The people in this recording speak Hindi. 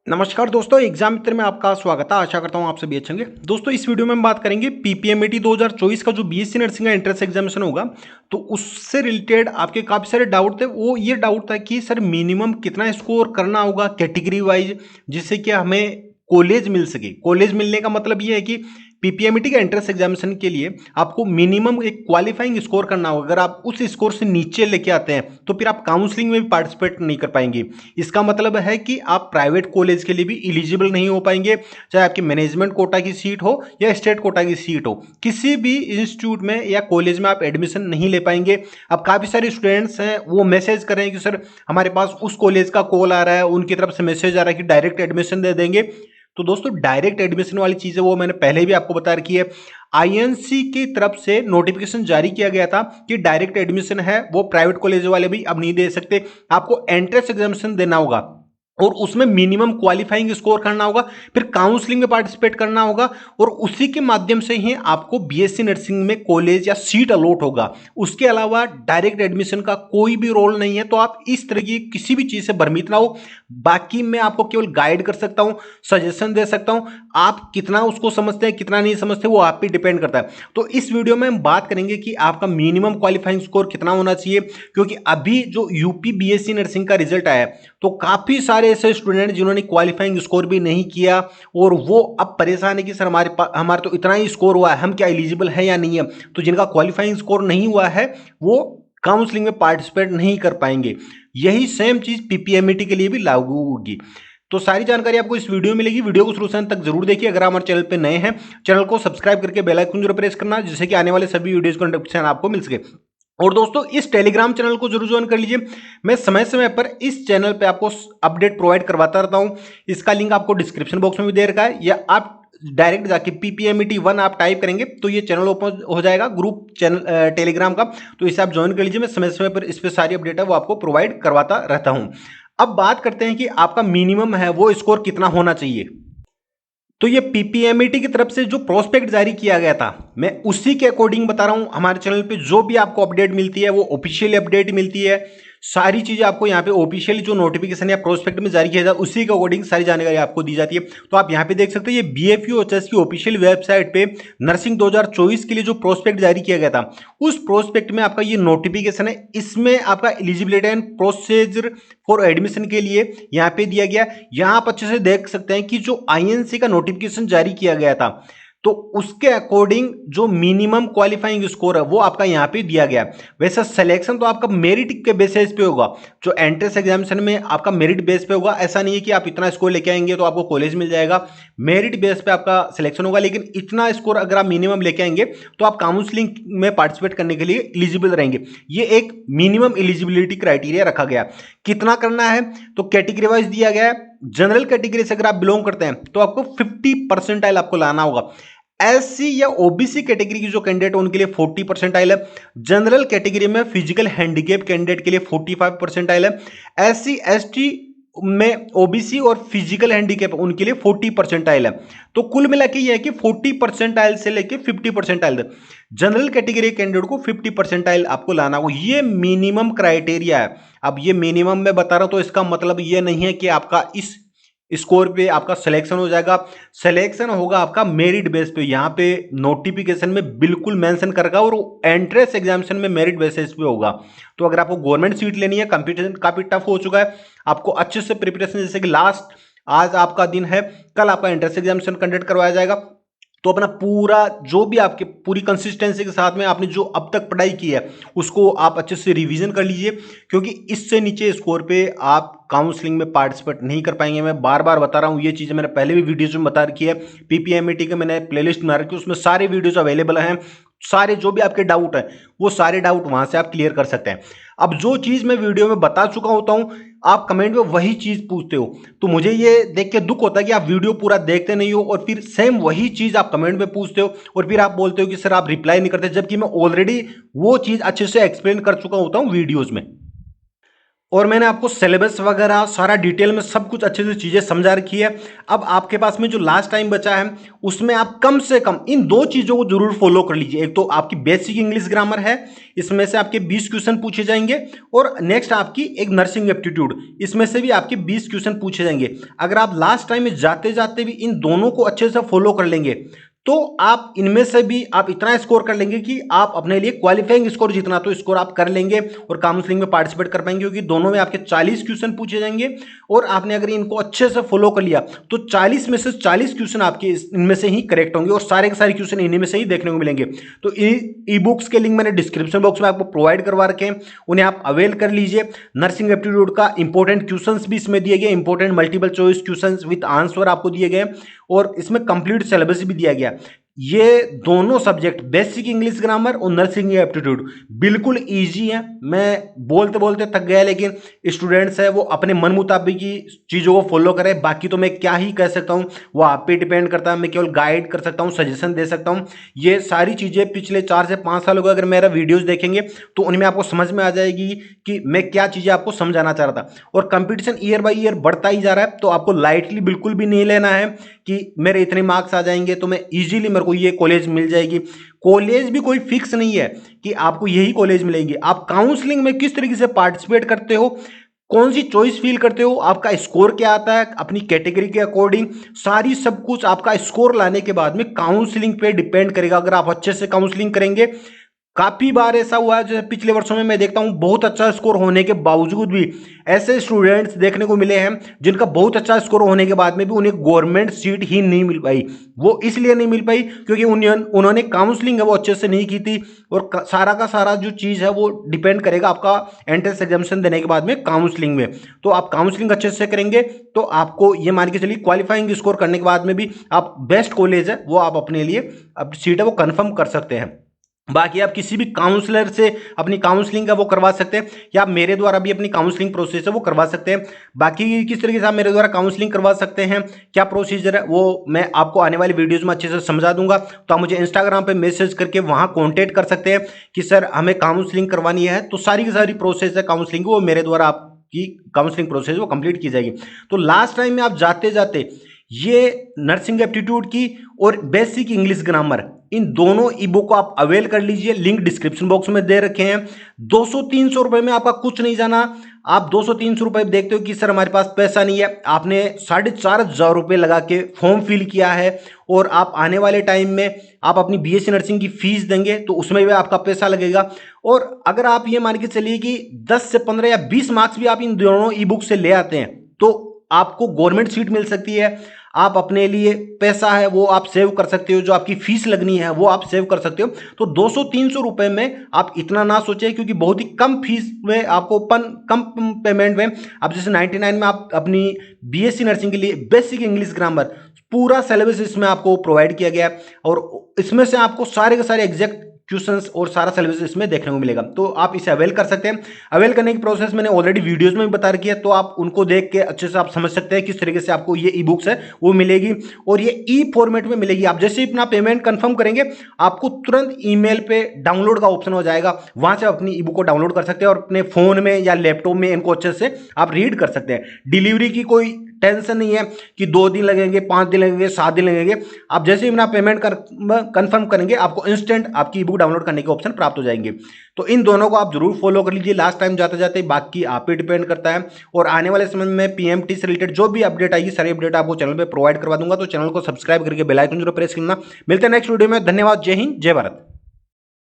नमस्कार दोस्तों, एग्जाम मित्र में आपका स्वागत है। आशा करता हूं आप सभी अच्छे होंगे। दोस्तों, इस वीडियो में हम बात करेंगे पीपीएमईटी 2024 का जो बीएससी नर्सिंग का एंट्रेंस एग्जामिनेशन होगा। तो उससे रिलेटेड आपके काफी सारे डाउट थे। वो ये डाउट था कि सर मिनिमम कितना स्कोर करना होगा कैटेगरी वाइज, जिससे कि हमें कॉलेज मिल सके। कॉलेज मिलने का मतलब ये है कि पीपीएमईटी के एंट्रेंस एग्जामिनेशन के लिए आपको मिनिमम एक क्वालिफाइंग स्कोर करना होगा। अगर आप उस स्कोर से नीचे लेके आते हैं तो फिर आप काउंसलिंग में भी पार्टिसिपेट नहीं कर पाएंगे। इसका मतलब है कि आप प्राइवेट कॉलेज के लिए भी एलिजिबल नहीं हो पाएंगे, चाहे आपकी मैनेजमेंट कोटा की सीट हो या स्टेट कोटा की सीट हो। किसी भी इंस्टीट्यूट में या कॉलेज में आप एडमिशन नहीं ले पाएंगे। अब काफ़ी सारे स्टूडेंट्स हैं, वो मैसेज कर रहे हैं कि सर हमारे पास उस कॉलेज का कॉल आ रहा है, उनकी तरफ से मैसेज आ रहा है कि डायरेक्ट एडमिशन दे देंगे। तो दोस्तों, डायरेक्ट एडमिशन वाली चीज़ है वो मैंने पहले भी आपको बता रखी है। आईएनसी की तरफ से नोटिफिकेशन जारी किया गया था कि डायरेक्ट एडमिशन है वो प्राइवेट कॉलेज वाले भी अब नहीं दे सकते। आपको एंट्रेंस एग्जामिनेशन देना होगा और उसमें मिनिमम क्वालिफाइंग स्कोर करना होगा, फिर काउंसलिंग में पार्टिसिपेट करना होगा और उसी के माध्यम से ही आपको बीएससी नर्सिंग में कॉलेज या सीट अलॉट होगा। उसके अलावा डायरेक्ट एडमिशन का कोई भी रोल नहीं है। तो आप इस तरह की किसी भी चीज़ से भ्रमित ना हो। बाकी मैं आपको केवल गाइड कर सकता हूं, सजेशन दे सकता हूं। आप कितना उसको समझते हैं कितना नहीं समझते वो आप पे डिपेंड करता है। तो इस वीडियो में हम बात करेंगे कि आपका मिनिमम क्वालिफाइंग स्कोर कितना होना चाहिए, क्योंकि अभी जो यूपी बीएससी नर्सिंग का रिजल्ट आया है तो काफी सारे ऐसे स्टूडेंट जिन्होंने क्वालिफाइंग स्कोर भी नहीं किया और वो अब परेशान है कि सर हमारे तो इतना ही स्कोर हुआ है, हम क्या एलिजिबल है या नहीं है। तो जिनका क्वालिफाइंग स्कोर नहीं हुआ है वो काउंसलिंग में पार्टिसिपेट नहीं कर पाएंगे। यही सेम चीज पीपीएमईटी के लिए भी लागू होगी। तो सारी जानकारी आपको इस वीडियो में मिलेगी। वीडियो को शुरू से अंत तक जरूर देखिए। अगर हमारे चैनल पे नए हैं, चैनल को सब्सक्राइब करके बेल आइकन जरूर प्रेस करना, जिससे कि आने वाले सभी वीडियोस का नोटिफिकेशन आपको मिल सके। और दोस्तों, इस टेलीग्राम चैनल को जरूर ज्वाइन कर लीजिए। मैं समय समय पर इस चैनल पे आपको अपडेट प्रोवाइड करवाता रहता हूं। इसका लिंक आपको डिस्क्रिप्शन बॉक्स में भी दे रखा है, या आप डायरेक्ट जाके पीपीएमईटी 1 आप टाइप करेंगे तो ये चैनल ओपन हो जाएगा, ग्रुप चैनल टेलीग्राम का। तो इसे आप ज्वाइन कर लीजिए। मैं समय समय पर इस पर सारी अपडेट है वो आपको प्रोवाइड करवाता रहता हूं। अब बात करते हैं कि आपका मिनिमम है वो स्कोर कितना होना चाहिए। तो ये पीपीएमईटी की तरफ से जो प्रोस्पेक्ट जारी किया गया था, मैं उसी के अकॉर्डिंग बता रहा हूं। हमारे चैनल पे जो भी आपको अपडेट मिलती है वो ऑफिशियल अपडेट मिलती है। सारी चीजें आपको यहाँ पे ऑफिशियली जो नोटिफिकेशन या प्रोस्पेक्ट में जारी किया जाता है उसी के अकॉर्डिंग सारी जानकारी आपको दी जाती है। तो आप यहाँ पे देख सकते हो, ये बीएफयूएचएस की ऑफिशियल वेबसाइट पे नर्सिंग 2024 के लिए जो प्रोस्पेक्ट जारी किया गया था, उस प्रोस्पेक्ट में आपका ये नोटिफिकेशन है। इसमें आपका eligibility and procedure for admission के लिए यहाँ पे दिया गया। यहाँ आप अच्छे से देख सकते हैं कि जो आईएनसी का नोटिफिकेशन जारी किया गया था तो उसके अकॉर्डिंग जो मिनिमम क्वालिफाइंग स्कोर है वो आपका यहाँ पे दिया गया। वैसे सिलेक्शन तो आपका मेरिट के बेसिस पे होगा। जो एंट्रेंस एग्जामिनेशन में आपका मेरिट बेस पे होगा। ऐसा नहीं है कि आप इतना स्कोर लेके आएंगे तो आपको कॉलेज मिल जाएगा। मेरिट बेस पे आपका सिलेक्शन होगा, लेकिन इतना स्कोर अगर आप मिनिमम लेके आएंगे तो आप काउंसलिंग में पार्टिसिपेट करने के लिए एलिजिबल रहेंगे। ये एक मिनिमम एलिजिबिलिटी क्राइटेरिया रखा गया। कितना करना है तो कैटेगरी वाइज दिया गया है। जनरल कैटेगरी से अगर आप बिलोंग करते हैं तो आपको 50% आपको लाना होगा। एससी या ओबीसी कैटेगरी की जो कैंडिडेट है उनके लिए 40% है। जनरल कैटेगरी में फिजिकल हैंडीकैप कैंडिडेट के लिए 45% है। एससी एसटी में ओबीसी और फिजिकल हैंडीकैप उनके लिए 40% है। तो कुल मिला के ये है कि 40% से लेके 50% तक जनरल कैटेगरी कैंडिडेट को 50% आपको लाना होगा। ये मिनिमम क्राइटेरिया है। अब ये मिनिमम मैं बता रहा हूं तो इसका मतलब ये नहीं है कि आपका इस स्कोर पे आपका सिलेक्शन हो जाएगा। सिलेक्शन होगा आपका मेरिट बेस पे। यहाँ पे नोटिफिकेशन में बिल्कुल मेंशन करेगा और एंट्रेंस एग्जामिनेशन में मेरिट बेसिस पे होगा। तो अगर आपको गवर्नमेंट सीट लेनी है, कंपटीशन काफी टफ हो चुका है, आपको अच्छे से प्रिपरेशन, जैसे कि लास्ट आज आपका दिन है, कल आपका एंट्रेंस एग्जामिनेशन कंडक्ट करवाया जाएगा। तो अपना पूरा जो भी आपके पूरी कंसिस्टेंसी के साथ में आपने जो अब तक पढ़ाई की है उसको आप अच्छे से रिवीजन कर लीजिए, क्योंकि इससे नीचे स्कोर पे आप काउंसलिंग में पार्टिसिपेट नहीं कर पाएंगे। मैं बार बार बता रहा हूँ, ये चीज़ें मैंने पहले भी वीडियोज में बता रखी है। पीपीएमईटी के मैंने प्लेलिस्ट बना रखी है, उसमें सारे वीडियोज अवेलेबल हैं। सारे जो भी आपके डाउट हैं वो सारे डाउट वहां से आप क्लियर कर सकते हैं। अब जो चीज़ मैं वीडियो में बता चुका होता हूं, आप कमेंट में वही चीज़ पूछते हो, तो मुझे ये देख के दुख होता है कि आप वीडियो पूरा देखते नहीं हो और फिर सेम वही चीज़ आप कमेंट में पूछते हो और फिर आप बोलते हो कि सर आप रिप्लाई नहीं करते, जबकि मैं ऑलरेडी वो चीज़ अच्छे से एक्सप्लेन कर चुका होता हूं वीडियोज़ में। और मैंने आपको सिलेबस वगैरह सारा डिटेल में सब कुछ अच्छे से चीज़ें समझा रखी है। अब आपके पास में जो लास्ट टाइम बचा है उसमें आप कम से कम इन दो चीज़ों को जरूर फॉलो कर लीजिए। एक तो आपकी बेसिक इंग्लिश ग्रामर है, इसमें से आपके 20 क्वेश्चन पूछे जाएंगे, और नेक्स्ट आपकी एक नर्सिंग एप्टीट्यूड, इसमें से भी आपके 20 क्वेश्चन पूछे जाएंगे। अगर आप लास्ट टाइम में जाते जाते भी इन दोनों को अच्छे से फॉलो कर लेंगे तो आप इनमें से भी आप इतना स्कोर कर लेंगे कि आप अपने लिए क्वालिफाइंग स्कोर जितना तो स्कोर आप कर लेंगे और काउंसलिंग में पार्टिसिपेट कर पाएंगे, क्योंकि दोनों में आपके 40 क्वेश्चन पूछे जाएंगे और आपने अगर इनको अच्छे से फॉलो कर लिया तो 40 में से 40 क्वेश्चन आपके इनमें से ही करेक्ट होंगे और सारे के सारे क्वेश्चन इन्हीं में से ही देखने को मिलेंगे। तो ई बुक्स के लिंक मैंने डिस्क्रिप्शन बॉक्स में आपको प्रोवाइड करवा रखे हैं, उन्हें आप अवेल कर लीजिए। नर्सिंग एप्टीट्यूड का इंपॉर्टेंट क्वेश्चन भी इसमें दिए गए, important multiple choice question with answer आपको दिए गए, और इसमें कंप्लीट सिलेबस भी दिया गया। ये दोनों सब्जेक्ट बेसिक इंग्लिश ग्रामर और नर्सिंग एप्टीट्यूड बिल्कुल इजी है। मैं बोलते बोलते थक गया, लेकिन स्टूडेंट्स है वो अपने मन मुताबिक ही चीज़ों को फॉलो करें। बाकी तो मैं क्या ही कह सकता हूँ, वो आप पे डिपेंड करता है। मैं केवल गाइड कर सकता हूँ, सजेशन दे सकता हूँ। ये सारी चीज़ें पिछले 4 से 5 सालों का अगर मेरा वीडियोस देखेंगे तो उनमें आपको समझ में आ जाएगी कि मैं क्या चीज़ें आपको समझाना चाह रहा था। और कंपटीशन ईयर बाई ईयर बढ़ता ही जा रहा है, तो आपको लाइटली बिल्कुल भी नहीं लेना है कि मेरे इतने मार्क्स आ जाएंगे तो मैं इजीली मेरे को ये कॉलेज मिल जाएगी। कॉलेज भी कोई फिक्स नहीं है कि आपको यही कॉलेज मिलेगी। आप काउंसलिंग में किस तरीके से पार्टिसिपेट करते हो, कौन सी चॉइस फील करते हो, आपका स्कोर क्या आता है अपनी कैटेगरी के अकॉर्डिंग, सारी सब कुछ आपका स्कोर लाने के बाद में काउंसलिंग पे डिपेंड करेगा। अगर आप अच्छे से काउंसलिंग करेंगे, काफी बार ऐसा हुआ है, जैसे पिछले वर्षों में मैं देखता हूं बहुत अच्छा स्कोर होने के बावजूद भी ऐसे स्टूडेंट्स देखने को मिले हैं जिनका बहुत अच्छा स्कोर होने के बाद में भी उन्हें गवर्नमेंट सीट ही नहीं मिल पाई। वो इसलिए नहीं मिल पाई क्योंकि उन्होंने काउंसलिंग है वो अच्छे से नहीं की थी। और सारा का सारा जो चीज़ है वो डिपेंड करेगा आपका एंट्रेंस एग्जामिनेशन देने के बाद में काउंसलिंग में। तो आप काउंसलिंग अच्छे से करेंगे तो आपको ये मान के चलिए क्वालिफाइंग स्कोर करने के बाद में भी आप बेस्ट कॉलेज है वो आप अपने लिए अपनी सीट है वो कन्फर्म कर सकते हैं। बाकी आप किसी भी काउंसलर से अपनी काउंसलिंग का वो करवा सकते हैं, या आप मेरे द्वारा भी अपनी काउंसलिंग प्रोसेस है वो करवा सकते हैं। बाकी किस तरीके से आप मेरे द्वारा काउंसलिंग करवा सकते हैं, क्या प्रोसीजर है, वो मैं आपको आने वाली वीडियोस में अच्छे से समझा दूंगा। तो आप मुझे इंस्टाग्राम पे मैसेज करके वहाँ कॉन्टेक्ट कर सकते हैं कि सर हमें काउंसलिंग करवानी है। तो सारी की सारी प्रोसेस है काउंसलिंग वो मेरे द्वारा आपकी काउंसलिंग प्रोसेस वो कंप्लीट की जाएगी। तो लास्ट टाइम में आप जाते जाते ये नर्सिंग एप्टीट्यूड की और बेसिक इंग्लिश ग्रामर इन दोनों ई बुक को आप अवेल कर लीजिए, लिंक डिस्क्रिप्शन बॉक्स में दे रखे हैं। 200-300 रुपए में आपका कुछ नहीं जाना। आप 200-300 रुपए देखते हो कि सर हमारे पास पैसा नहीं है, आपने 4,500 रुपये लगा के फॉर्म फिल किया है और आप आने वाले टाइम में आप अपनी बीएससी नर्सिंग की फीस देंगे तो उसमें भी आपका पैसा लगेगा। और अगर आप ये मान के चलिए कि 10 से 15 या 20 मार्क्स भी आप इन दोनों ई बुक से ले आते हैं तो आपको गवर्नमेंट सीट मिल सकती है। आप अपने लिए पैसा है वो आप सेव कर सकते हो, जो आपकी फीस लगनी है वो आप सेव कर सकते हो। तो 200-300 रुपए में आप इतना ना सोचें, क्योंकि बहुत ही कम फीस में आपको कम पेमेंट में आप जैसे 99 में आप अपनी बीएससी नर्सिंग के लिए बेसिक इंग्लिश ग्रामर पूरा सिलेबस इसमें आपको प्रोवाइड किया गया है, और इसमें से आपको सारे के सारे एग्जैक्ट क्वेश्चंस और सारा सिलेबस इसमें देखने को मिलेगा। तो आप इसे अवेल कर सकते हैं। अवेल करने की प्रोसेस मैंने ऑलरेडी वीडियोस में भी बता रखी है, तो आप उनको देख के अच्छे से आप समझ सकते हैं किस तरीके से आपको ये ई बुक्स है वो मिलेगी, और ये ई फॉर्मेट में मिलेगी। आप जैसे ही अपना पेमेंट कंफर्म करेंगे आपको तुरंत ईमेल पे डाउनलोड का ऑप्शन हो जाएगा, वहां से अपनी ई बुक को डाउनलोड कर सकते हैं और अपने फोन में या लैपटॉप में इनको अच्छे से आप रीड कर सकते हैं। डिलीवरी की कोई टेंशन नहीं है कि 2 दिन लगेंगे, 5 दिन लगेंगे, 7 दिन लगेंगे। आप जैसे ही अपना पेमेंट कंफर्म करेंगे आपको इंस्टेंट आपकी ई बुक डाउनलोड करने के ऑप्शन प्राप्त हो जाएंगे। तो इन दोनों को आप जरूर फॉलो कर लीजिए लास्ट टाइम जाते जाते, बाकी आप पे डिपेंड करता है। और आने वाले समय में पीएमटी से रिलेटेड जो भी अपडेट आएगी सारी अपडेट आपको चैनल पे प्रोवाइड करवा दूंगा। तो चैनल को सब्सक्राइब करके बेल आइकन जरूर प्रेस करना। मिलते हैं नेक्स्ट वीडियो में। धन्यवाद। जय हिंद, जय भारत।